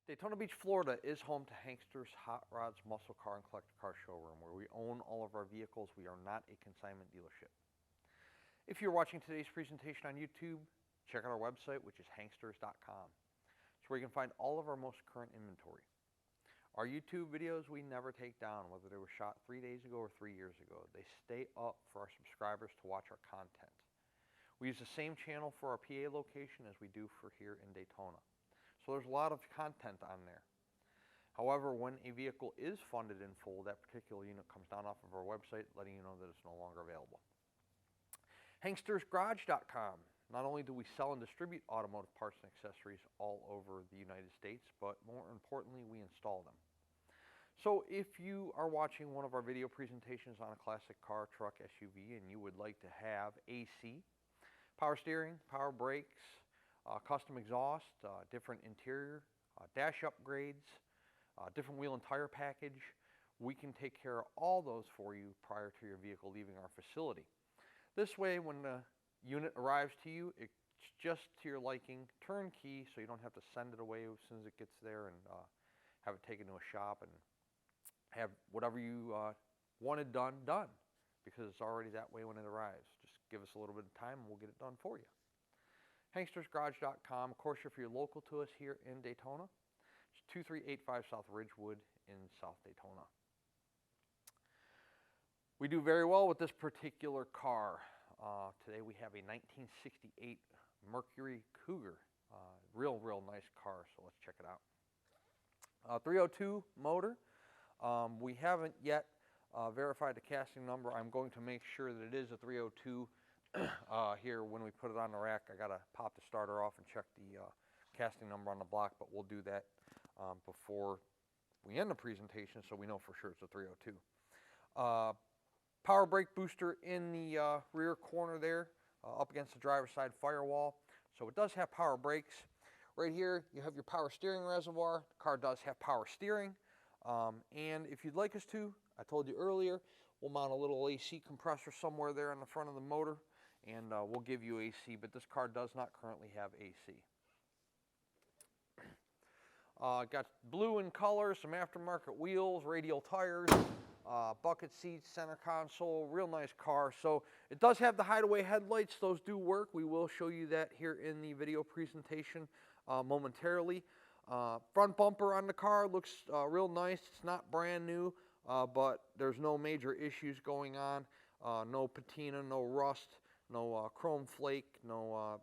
Daytona Beach, Florida is home to Hankster's Hot Rods Muscle Car and Collector Car Showroom, where we own all of our vehicles. We are not a consignment dealership. If you're watching today's presentation on YouTube, check out our website, which is hanksters.com. It's where you can find all of our most current inventory. Our YouTube videos we never take down, whether they were shot 3 days ago or 3 years ago. They stay up for our subscribers to watch our content. We use the same channel for our PA location as we do for here in Daytona. So there's a lot of content on there. However, when a vehicle is funded in full, that particular unit comes down off of our website, letting you know that it's no longer available. HankstersGarage.com. Not only do we sell and distribute automotive parts and accessories all over the United States, but more importantly, we install them. So if you are watching one of our video presentations on a classic car, truck, SUV, and you would like to have AC, power steering, power brakes, custom exhaust, different interior, dash upgrades, different wheel and tire package, we can take care of all those for you prior to your vehicle leaving our facility. This way, when the unit arrives to you, it's just to your liking, turnkey, so you don't have to send it away as soon as it gets there and have it taken to a shop and have whatever you wanted done, because it's already that way when it arrives. Just give us a little bit of time and we'll get it done for you. HankstersGarage.com. Of course, if you're local to us here in Daytona, it's 2385 South Ridgewood in South Daytona. We do very well with this particular car. Today we have a 1968 Mercury Cougar. Real nice car, so let's check it out. 302 motor. We haven't yet verified the casting number. I'm going to make sure that it is a 302 here when we put it on the rack. I gotta pop the starter off and check the casting number on the block, but we'll do that before we end the presentation so we know for sure it's a 302. Power brake booster in the rear corner there, up against the driver's side firewall. So it does have power brakes. Right here you have your power steering reservoir. The car does have power steering. And if you'd like us to, I told you earlier, we'll mount a little AC compressor somewhere there on the front of the motor, and we'll give you AC, but this car does not currently have AC. Got blue in color, some aftermarket wheels, radial tires, bucket seats, center console, real nice car. So it does have the hideaway headlights. Those do work. We will show you that here in the video presentation momentarily. Front bumper on the car looks real nice. It's not brand new, but there's no major issues going on. No patina, no rust, no chrome flake, no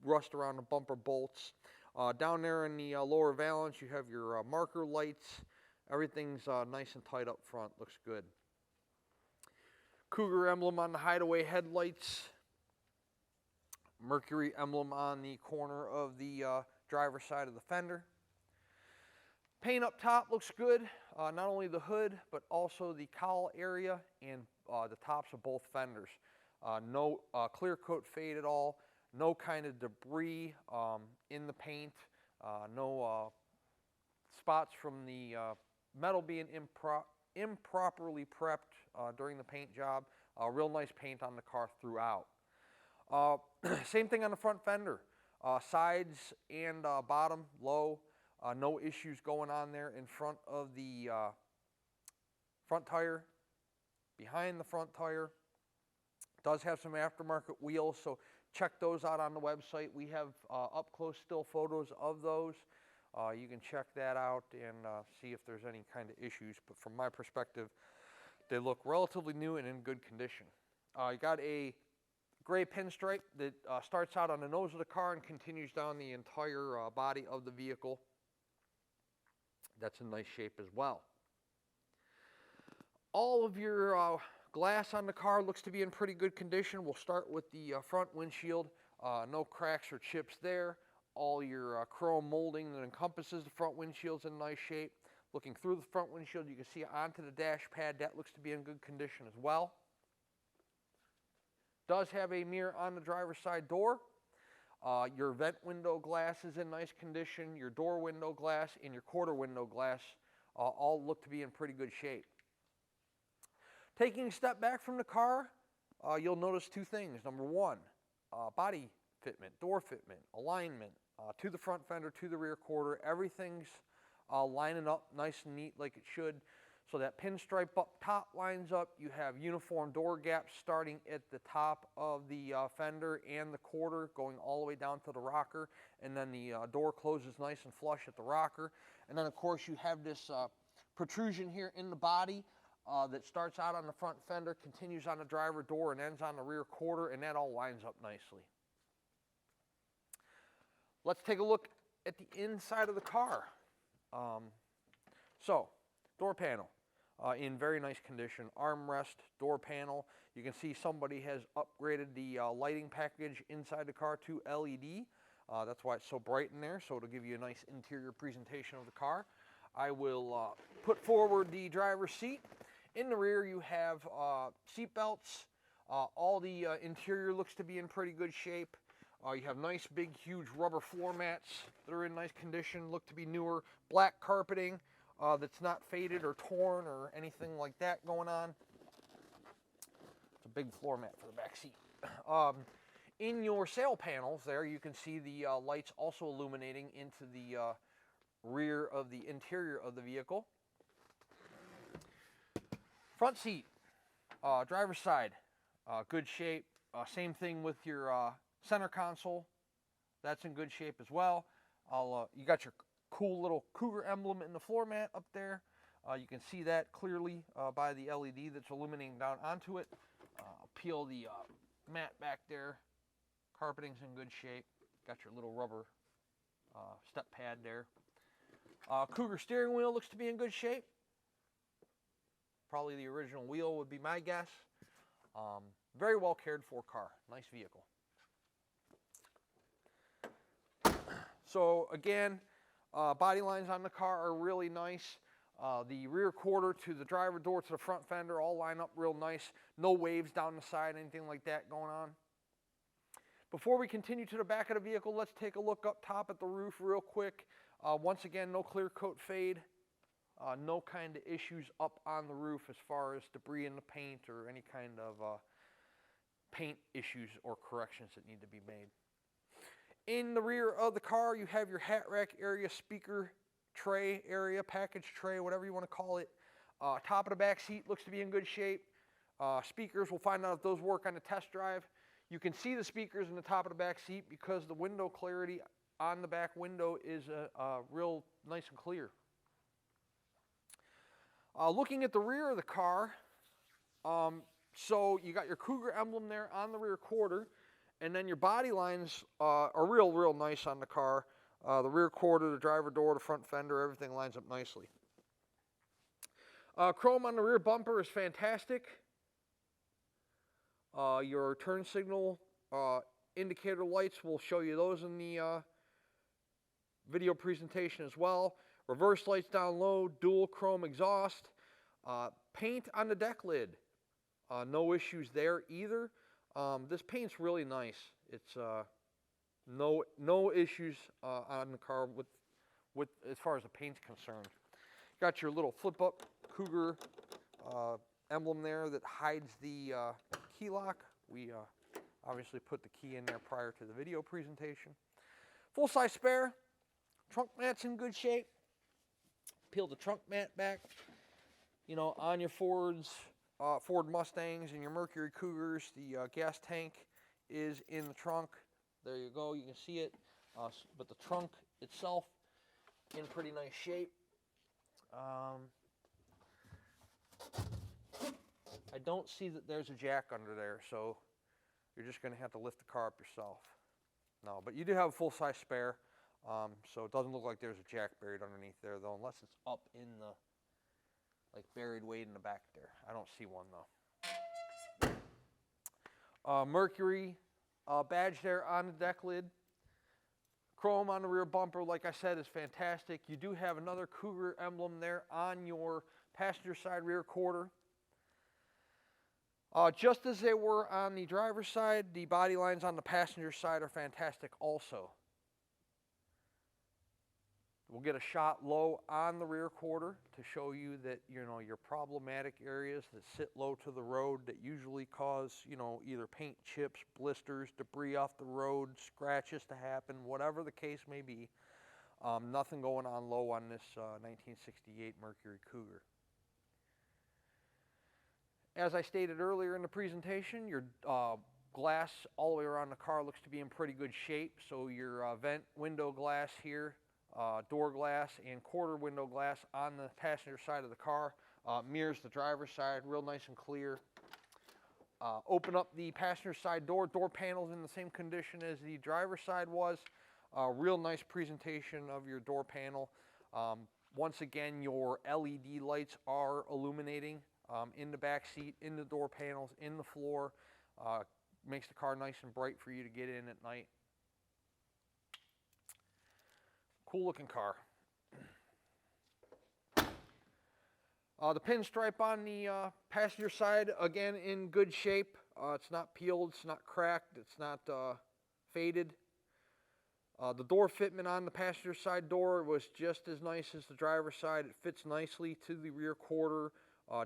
rust around the bumper bolts. Down there in the lower valance, you have your marker lights. Everything's nice and tight up front. Looks good. Cougar emblem on the hideaway headlights. Mercury emblem on the corner of the driver's side of the fender. Paint up top looks good. Not only the hood, but also the cowl area and the tops of both fenders. No clear coat fade at all. No kind of debris in the paint. No spots from the metal being improperly prepped during the paint job. Real nice paint on the car throughout. Same thing on the front fender. Sides and bottom low. No issues going on there in front of the front tire, behind the front tire. Does have some aftermarket wheels, so check those out on the website. We have up close still photos of those. You can check that out and see if there's any kind of issues, but from my perspective, they look relatively new and in good condition. You got a gray pinstripe that starts out on the nose of the car and continues down the entire body of the vehicle. That's in nice shape as well. All of your glass on the car looks to be in pretty good condition. We'll start with the front windshield. No cracks or chips there. All your chrome molding that encompasses the front windshield's in nice shape. Looking through the front windshield, you can see onto the dash pad. That looks to be in good condition as well. Does have a mirror on the driver's side door. Your vent window glass is in nice condition. Your door window glass and your quarter window glass all look to be in pretty good shape. Taking a step back from the car, you'll notice two things. Number one, body fitment, door fitment, alignment, to the front fender, to the rear quarter. Everything's lining up nice and neat like it should. So that pinstripe up top lines up. You have uniform door gaps starting at the top of the fender and the quarter, going all the way down to the rocker. And then the door closes nice and flush at the rocker. And then, of course, you have this protrusion here in the body that starts out on the front fender, continues on the driver door, and ends on the rear quarter, and that all lines up nicely. Let's take a look at the inside of the car. So, door panel. In very nice condition. Armrest, door panel. You can see somebody has upgraded the lighting package inside the car to LED. That's why it's so bright in there, so it'll give you a nice interior presentation of the car. I will put forward the driver's seat. In the rear you have seat belts. All the interior looks to be in pretty good shape. You have nice big huge rubber floor mats that are in nice condition, look to be newer. Black carpeting. That's not faded or torn or anything like that going on. It's a big floor mat for the back seat. In your sail panels there, you can see the lights also illuminating into the rear of the interior of the vehicle. Front seat, driver's side, good shape. Same thing with your center console. That's in good shape as well. You got your cool little Cougar emblem in the floor mat up there. You can see that clearly by the LED that's illuminating down onto it. Peel the mat back there. Carpeting's in good shape. Got your little rubber step pad there. Cougar steering wheel looks to be in good shape. Probably the original wheel would be my guess. Very well cared for car. Nice vehicle. So again, body lines on the car are really nice. The rear quarter to the driver door to the front fender all line up real nice. No waves down the side, anything like that going on. Before we continue to the back of the vehicle, let's take a look up top at the roof real quick. Once again, no clear coat fade. No kind of issues up on the roof as far as debris in the paint or any kind of paint issues or corrections that need to be made. In the rear of the car, you have your hat rack area, speaker tray area, package tray, whatever you want to call it. Top of the back seat looks to be in good shape. Speakers, we'll find out if those work on the test drive. You can see the speakers in the top of the back seat because the window clarity on the back window is real nice and clear. Looking at the rear of the car, so you got your Cougar emblem there on the rear quarter. And then your body lines are real nice on the car. The rear quarter, the driver door, the front fender, everything lines up nicely. Chrome on the rear bumper is fantastic. Your turn signal indicator lights, we'll show you those in the video presentation as well. Reverse lights down low, dual chrome exhaust. Paint on the deck lid. No issues there either. This paint's really nice. It's no issues on the car with as far as the paint's concerned. Got your little flip up Cougar emblem there that hides the key lock. We obviously put the key in there prior to the video presentation. Full size spare. Trunk mat's in good shape. Peel the trunk mat back. You know, on your Fords. Ford Mustangs and your Mercury Cougars, the gas tank is in the trunk. There you go, you can see it. But the trunk itself in pretty nice shape. I don't see that there's a jack under there, so you're just going to have to lift the car up yourself. No, but you do have a full-size spare, so it doesn't look like there's a jack buried underneath there, though, unless it's up in the like buried way in the back there. I don't see one though. Mercury badge there on the deck lid. Chrome on the rear bumper, like I said, is fantastic. You do have another Cougar emblem there on your passenger side rear quarter. Just as they were on the driver's side, the body lines on the passenger side are fantastic also. We'll get a shot low on the rear quarter to show you that, your problematic areas that sit low to the road that usually cause, either paint chips, blisters, debris off the road, scratches to happen, whatever the case may be. Nothing going on low on this 1968 Mercury Cougar. As I stated earlier in the presentation, your glass all the way around the car looks to be in pretty good shape. So your vent window glass here, door glass and quarter window glass on the passenger side of the car mirrors the driver's side, real nice and clear. Open up the passenger side door panels in the same condition as the driver's side was. Real nice presentation of your door panel. Once again, your LED lights are illuminating in the back seat, in the door panels, in the floor. Makes the car nice and bright for you to get in at night. Cool looking car. The pinstripe on the passenger side, again, in good shape. It's not peeled, it's not cracked, it's not faded. The door fitment on the passenger side door was just as nice as the driver's side. It fits nicely to the rear quarter,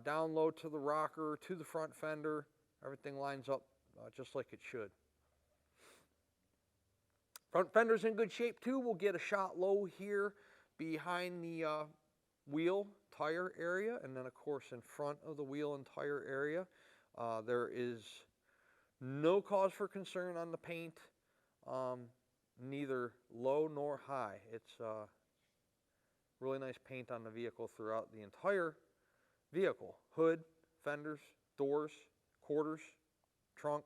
down low to the rocker, to the front fender. Everything lines up just like it should. Front fender's in good shape too. We'll get a shot low here behind the wheel tire area, and then of course in front of the wheel and tire area. There is no cause for concern on the paint, neither low nor high. It's really nice paint on the vehicle throughout the entire vehicle. Hood, fenders, doors, quarters, trunk.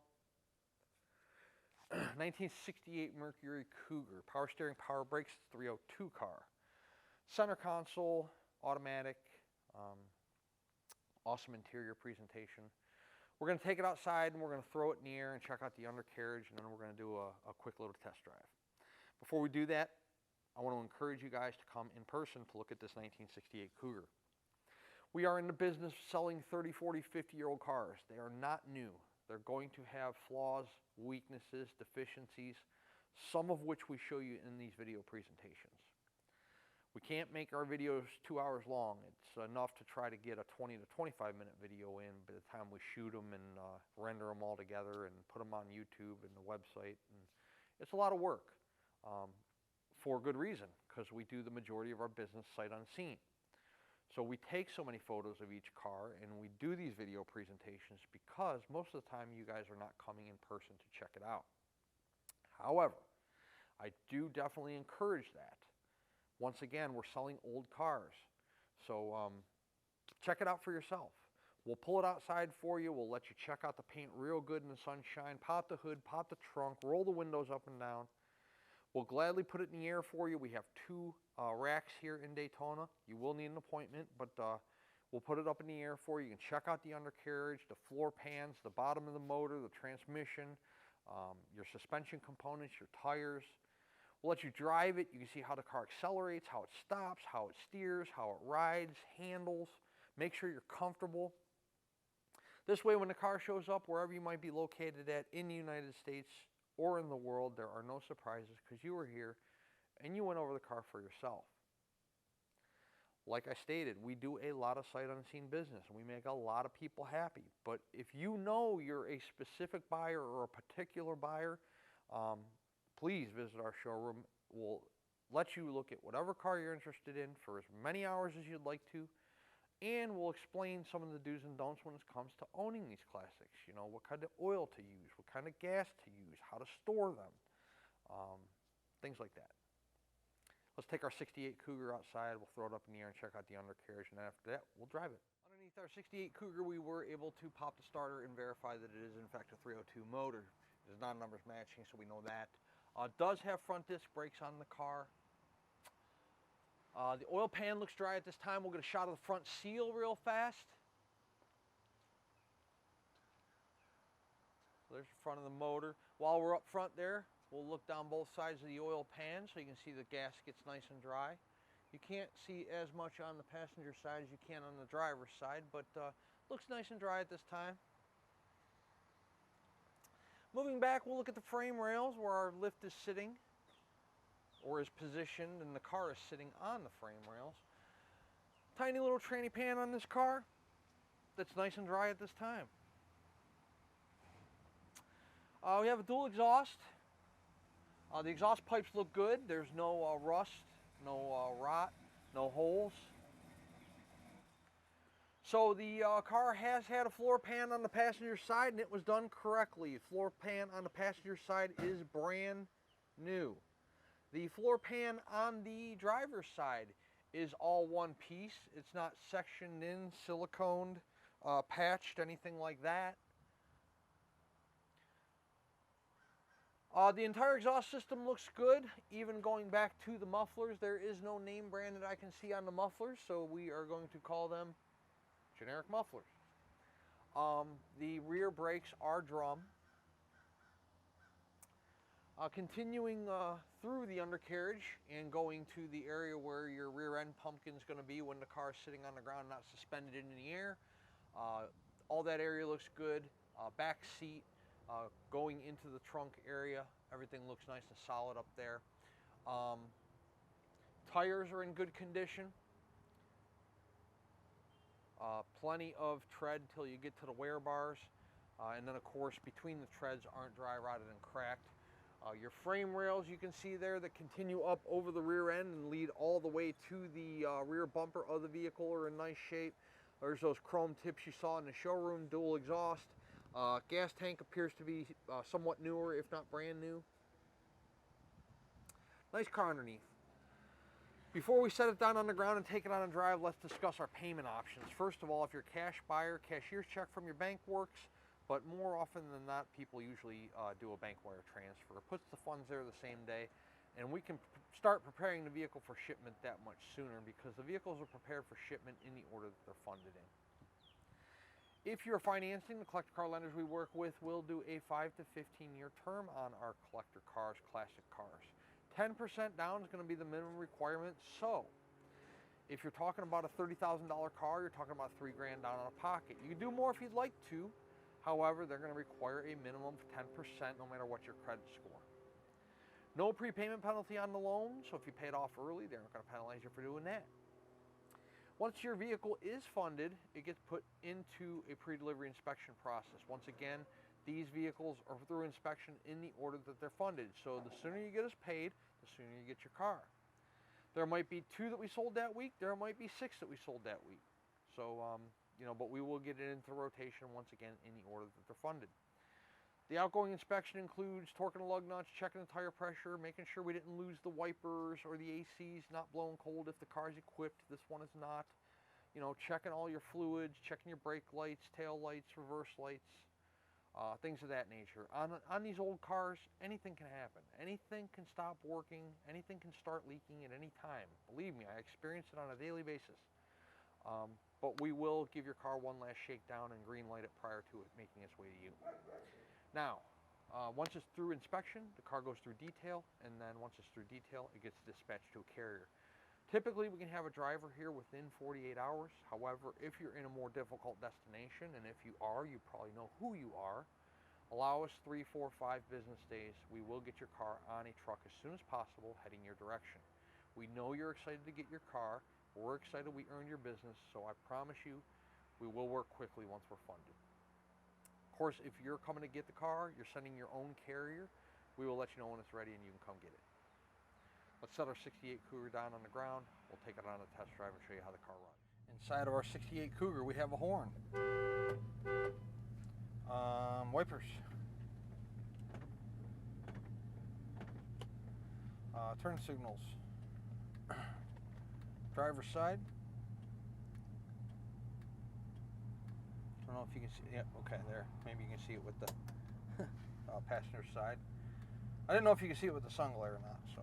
1968 Mercury Cougar, power steering, power brakes, 302 car. Center console, automatic, awesome interior presentation. We're going to take it outside and we're going to throw it in the air and check out the undercarriage, and then we're going to do a quick little test drive. Before we do that, I want to encourage you guys to come in person to look at this 1968 Cougar. We are in the business of selling 30, 40, 50-year-old cars. They are not new. They're going to have flaws, weaknesses, deficiencies, some of which we show you in these video presentations. We can't make our videos 2 hours long. It's enough to try to get a 20 to 25-minute video in by the time we shoot them and render them all together and put them on YouTube and the website. And it's a lot of work for good reason, because we do the majority of our business sight unseen. So we take so many photos of each car and we do these video presentations because most of the time you guys are not coming in person to check it out. However, I do definitely encourage that. Once again, we're selling old cars. So check it out for yourself. We'll pull it outside for you. We'll let you check out the paint real good in the sunshine. Pop the hood, pop the trunk, roll the windows up and down. We'll gladly put it in the air for you. We have 2 racks here in Daytona. You will need an appointment, but we'll put it up in the air for you. You can check out the undercarriage, the floor pans, the bottom of the motor, the transmission, your suspension components, your tires. We'll let you drive it. You can see how the car accelerates, how it stops, how it steers, how it rides, handles. Make sure you're comfortable. This way, when the car shows up, wherever you might be located at in the United States or in the world, there are no surprises because you were here and you went over the car for yourself. Like I stated, we do a lot of sight unseen business and we make a lot of people happy. But if you know you're a specific buyer or a particular buyer, please visit our showroom. We'll let you look at whatever car you're interested in for as many hours as you'd like to, and we'll explain some of the do's and don'ts when it comes to owning these classics. You know, what kind of oil to use, what kind of gas to use, how to store them, things like that. Let's take our 68 Cougar outside, we'll throw it up in the air and check out the undercarriage, and then after that, we'll drive it. Underneath our 68 Cougar, we were able to pop the starter and verify that it is in fact a 302 motor. It is not numbers matching, so we know that. Does have front disc brakes on the car. The oil pan looks dry at this time. We'll get a shot of the front seal real fast. There's the front of the motor. While we're up front there, we'll look down both sides of the oil pan so you can see the gasket's nice and dry. You can't see as much on the passenger side as you can on the driver's side, but looks nice and dry at this time. Moving back, we'll look at the frame rails where our lift is sitting. or is positioned and the car is sitting on the frame rails. Tiny little tranny pan on this car that's nice and dry at this time. We have a dual exhaust. The exhaust pipes look good. There's no rust, no rot, no holes. So the car has had a floor pan on the passenger side, and it was done correctly. Floor pan on the passenger side is brand new. The floor pan on the driver's side is all one piece. It's not sectioned in, siliconed, patched, anything like that. The entire exhaust system looks good. Even going back to the mufflers, there is no name brand that I can see on the mufflers, so we are going to call them generic mufflers. The rear brakes are drum. Continuing through the undercarriage and going to the area where your rear end pumpkin is going to be when the car is sitting on the ground, not suspended in the air. All that area looks good. Back seat, going into the trunk area, everything looks nice and solid up there. Tires are in good condition. Plenty of tread till you get to the wear bars, and then of course between the treads aren't dry rotted and cracked. Your frame rails you can see there that continue up over the rear end and lead all the way to the rear bumper of the vehicle are in nice shape. There's those chrome tips you saw in the showroom, dual exhaust. Gas tank appears to be somewhat newer, if not brand new. Nice car underneath. Before we set it down on the ground and take it on a drive, let's discuss our payment options. First of all, if you're a cash buyer, cashier's check from your bank works, but more often than not, people usually do a bank wire transfer. It puts the funds there the same day, and we can start preparing the vehicle for shipment that much sooner because the vehicles are prepared for shipment in the order that they're funded in. If you're financing, the collector car lenders we work with will do a 5 to 15 year term on our collector cars, classic cars. 10% down is going to be the minimum requirement. So if you're talking about a $30,000 car, you're talking about $3 grand down out of pocket. You can do more if you'd like to. However, they're going to require a minimum of 10% no matter what your credit score. No prepayment penalty on the loan, so if you pay it off early, they're not going to penalize you for doing that. Once your vehicle is funded, it gets put into a pre-delivery inspection process. Once again, these vehicles are through inspection in the order that they're funded. So the sooner you get us paid, the sooner you get your car. There might be 2 that we sold that week. There might be 6 that we sold that week. So, but we will get it into rotation once again in the order that they're funded. The outgoing inspection includes torquing the lug nuts, checking the tire pressure, making sure we didn't lose the wipers or the AC's not blowing cold if the car's equipped. This one is not. Checking all your fluids, checking your brake lights, tail lights, reverse lights, things of that nature. On these old cars, anything can happen. Anything can stop working. Anything can start leaking at any time. Believe me, I experience it on a daily basis. But we will give your car one last shakedown and green light it prior to it making its way to you. Now, once it's through inspection, the car goes through detail, and then once it's through detail, it gets dispatched to a carrier. Typically, we can have a driver here within 48 hours. However, if you're in a more difficult destination, and if you are, you probably know who you are, allow us 3, 4, 5 business days. We will get your car on a truck as soon as possible heading your direction. We know you're excited to get your car. We're excited we earned your business, so I promise you we will work quickly once we're funded. Of course, if you're coming to get the car, you're sending your own carrier, we will let you know when it's ready and you can come get it. Let's set our 68 Cougar down on the ground. We'll take it on a test drive and show you how the car runs. Inside of our 68 Cougar, we have a horn. Wipers. Turn signals. Driver's side. I don't know if you can see. Yeah, okay, there. Maybe you can see it with the passenger side. I didn't know if you can see it with the sun glare or not. So,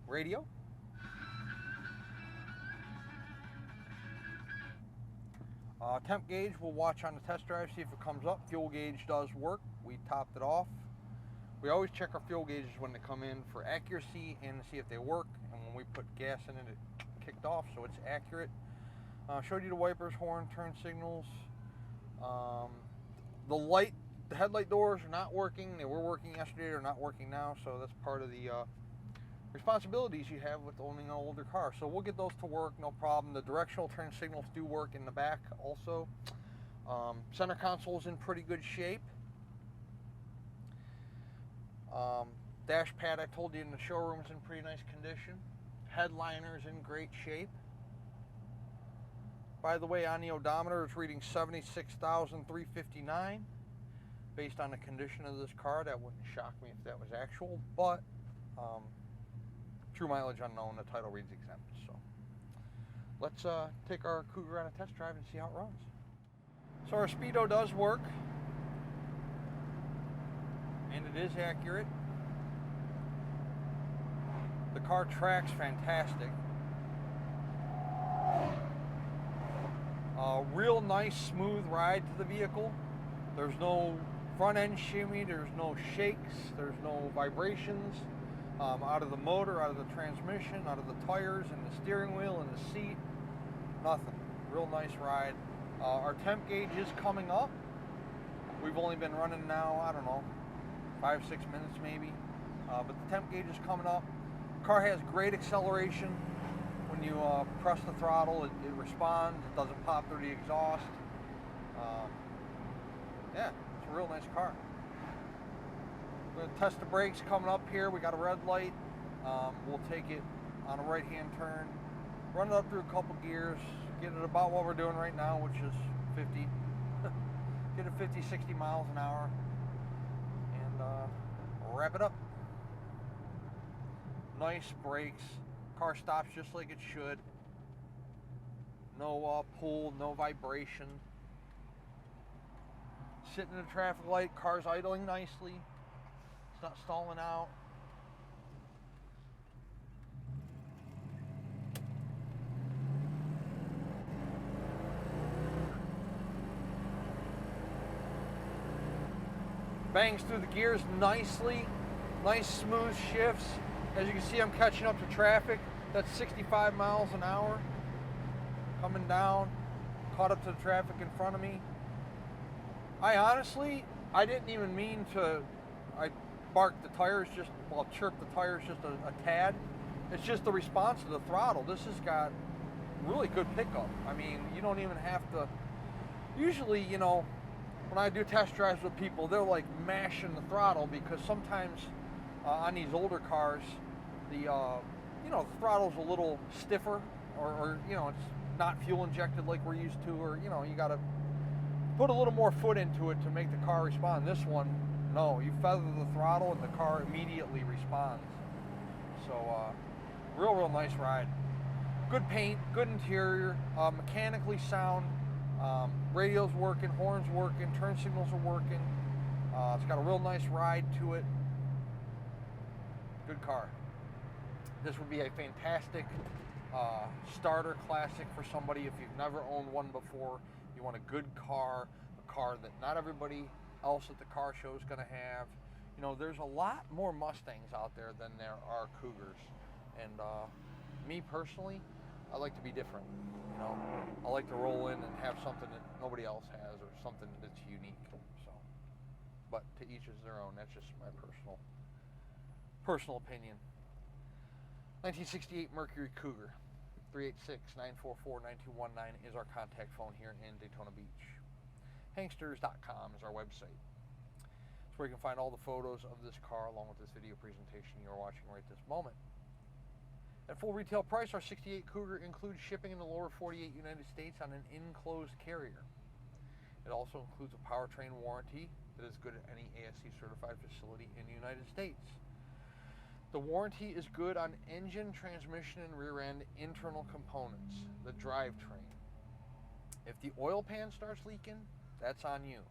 radio. Temp gauge. We'll watch on the test drive, see if it comes up. Fuel gauge does work. We topped it off. We always check our fuel gauges when they come in for accuracy and to see if they work. And when we put gas in it, it kicked off, so it's accurate. Showed you the wipers, horn, turn signals. The light The headlight doors are not working. They were working yesterday. They're not working now. So that's part of the responsibilities you have with owning an older car. So we'll get those to work, no problem. The directional turn signals do work in the back also. Center console's in pretty good shape. Dash pad, I told you, in the showroom's in pretty nice condition. Headliner's in great shape. By the way, on the odometer, it's reading 76,359. Based on the condition of this car, that wouldn't shock me if that was actual, but true mileage unknown, the title reads exempt. So let's take our Cougar on a test drive and see how it runs. So our speedo does work, and it is accurate. The car tracks fantastic. Real nice smooth ride to the vehicle. There's no front end shimmy, there's no shakes, there's no vibrations out of the motor, out of the transmission, out of the tires and the steering wheel and the seat. Nothing. Real nice ride. Our temp gauge is coming up. We've only been running now, I don't know, 5-6 minutes maybe, but the temp gauge is coming up. Car has great acceleration. When you press the throttle, it responds. It doesn't pop through the exhaust. Yeah, it's a real nice car. We're going to test the brakes coming up here. We got a red light. We'll take it on a right-hand turn, run it up through a couple gears, get it about what we're doing right now, which is 50. Get it 50, 60 miles an hour, and wrap it up. Nice brakes. Car stops just like it should. No pull, no vibration. Sitting in a traffic light, car's idling nicely. It's not stalling out. Bangs through the gears nicely. Nice smooth shifts. As you can see, I'm catching up to traffic. That's 65 miles an hour. Coming down, caught up to the traffic in front of me. I didn't even mean to, I barked the tires just, well, chirped the tires just a tad. It's just the response to the throttle. This has got really good pickup. I mean, you don't even have to, usually, you know, when I do test drives with people, they're like mashing the throttle because sometimes on these older cars, the the throttle's a little stiffer, or it's not fuel injected like we're used to, or you got to put a little more foot into it to make the car respond. This one, no, you feather the throttle and the car immediately responds. So real nice ride. Good paint, good interior, mechanically sound. Radio's working, horns working, turn signals are working. It's got a real nice ride to it. Good car. This would be a fantastic starter classic for somebody if you've never owned one before. You want a good car, a car that not everybody else at the car show is going to have. There's a lot more Mustangs out there than there are Cougars. And me personally, I like to be different. I like to roll in and have something that nobody else has, or something that's unique. So, but to each is their own. That's just my personal opinion. 1968 Mercury Cougar. 386-944-9219 is our contact phone here in Daytona Beach. Hanksters.com is our website. It's where you can find all the photos of this car along with this video presentation you're watching right this moment. At full retail price, our 68 Cougar includes shipping in the lower 48 United States on an enclosed carrier. It also includes a powertrain warranty that is good at any ASC certified facility in the United States. The warranty is good on engine, transmission, and rear end internal components, the drivetrain. If the oil pan starts leaking, that's on you.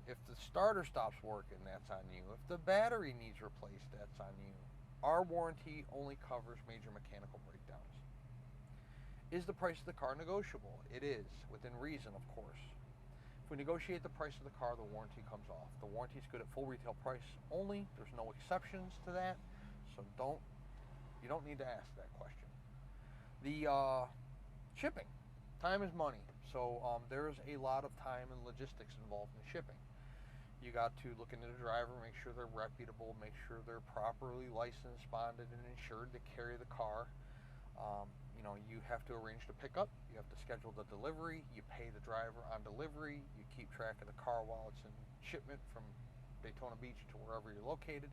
If the starter stops working, that's on you. If the battery needs replaced, that's on you. Our warranty only covers major mechanical breakdowns. Is the price of the car negotiable? It is, within reason, of course. If we negotiate the price of the car, the warranty comes off. The warranty is good at full retail price only. There's no exceptions to that. So you don't need to ask that question. The shipping, time is money. So there's a lot of time and logistics involved in shipping. You got to look into the driver, make sure they're reputable, make sure they're properly licensed, bonded, and insured to carry the car. You have to arrange the pickup, you have to schedule the delivery, you pay the driver on delivery, you keep track of the car while it's in shipment from Daytona Beach to wherever you're located.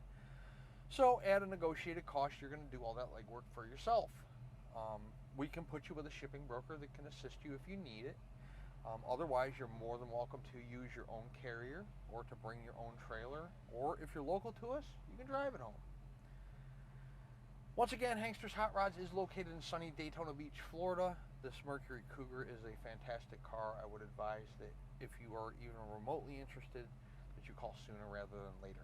So at a negotiated cost, you're going to do all that legwork for yourself. We can put you with a shipping broker that can assist you if you need it. Otherwise, you're more than welcome to use your own carrier or to bring your own trailer, or if you're local to us, you can drive it home. Once again, Hankster's Hot Rods is located in sunny Daytona Beach, Florida. This Mercury Cougar is a fantastic car. I would advise that if you are even remotely interested, that you call sooner rather than later.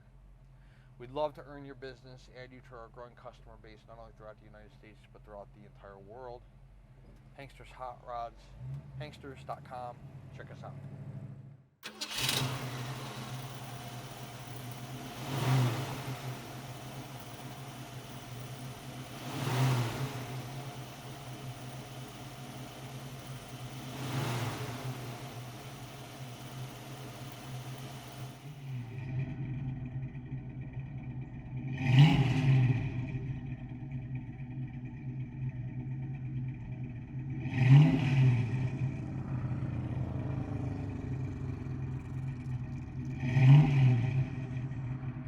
We'd love to earn your business, add you to our growing customer base, not only throughout the United States, but throughout the entire world. Hankster's Hot Rods, hanksters.com. Check us out.